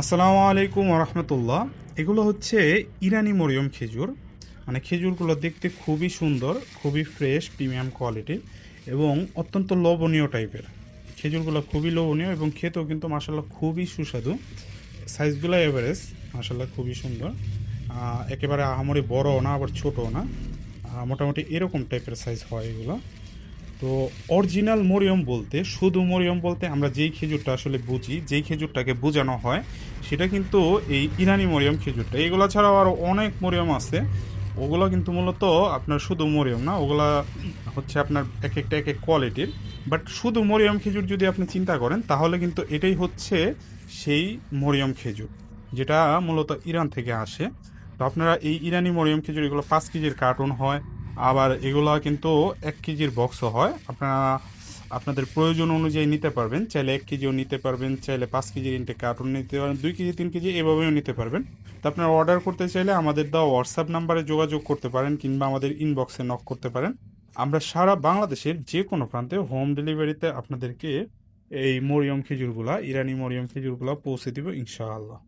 আসসালামু আলাইকুম রহমতুল্লাহ। এগুলো হচ্ছে ইরানি মরিয়ম খেজুর। মানে খেজুরগুলো দেখতে খুবই সুন্দর, খুবই ফ্রেশ, প্রিমিয়াম কোয়ালিটির এবং অত্যন্ত লবণীয় টাইপের। খেজুরগুলো খুবই লবণীয় এবং খেতেও কিন্তু মাসাল্লাহ খুবই সুস্বাদু। সাইজগুলো এভারেজ, মাসাল্লাহ খুবই সুন্দর। একেবারে আহামরি বড়ও না, আবার ছোটও না। মোটামুটি এরকম টাইপের সাইজ হয় এগুলো। তো অরিজিনাল মরিয়ম বলতে, শুধু মরিয়ম বলতে আমরা যেই খেজুরটা আসলে বুঝি, যেই খেজুরটাকে বোঝানো হয়, সেটা কিন্তু এই ইরানি মরিয়ম খেজুরটা। এগুলো ছাড়াও আরও অনেক মরিয়ম আছে, ওগুলো কিন্তু মূলত আপনার শুধু মরিয়ম না, ওগুলা হচ্ছে আপনার এক একটা এক এক কোয়ালিটির। বাট শুধু মরিয়ম খেজুর যদি আপনি চিন্তা করেন, তাহলে কিন্তু এটাই হচ্ছে সেই মরিয়ম খেজুর, যেটা মূলত ইরান থেকে আসে। তো আপনারা এই ইরানি মরিয়ম খেজুর, এগুলো 5 কেজির কার্টুন হয়, আবার এগুলা কিন্তু 1 কেজির বক্সও হয়। আপনারা আপনাদের প্রয়োজন অনুযায়ী নিতে পারবেন, চাইলে 1 কেজিও নিতে পারবেন, চাইলে 5 কেজির ইনটেক কার্টুন নিতে পারবেন, 2 কেজি 3 কেজি এভাবেও নিতে পারবেন। তো আপনারা অর্ডার করতে চাইলে আমাদের দেওয়া হোয়াটসঅ্যাপ নাম্বারে যোগাযোগ করতে পারেন, কিংবা আমাদের ইনবক্সে নক করতে পারেন। আমরা সারা বাংলাদেশের যে কোনো প্রান্তে হোম ডেলিভারিতে আপনাদেরকে এই মরিয়ম খেজুরগুলা, ইরানি মরিয়ম খেজুরগুলা পৌঁছে দিব ইনশাআল্লাহ।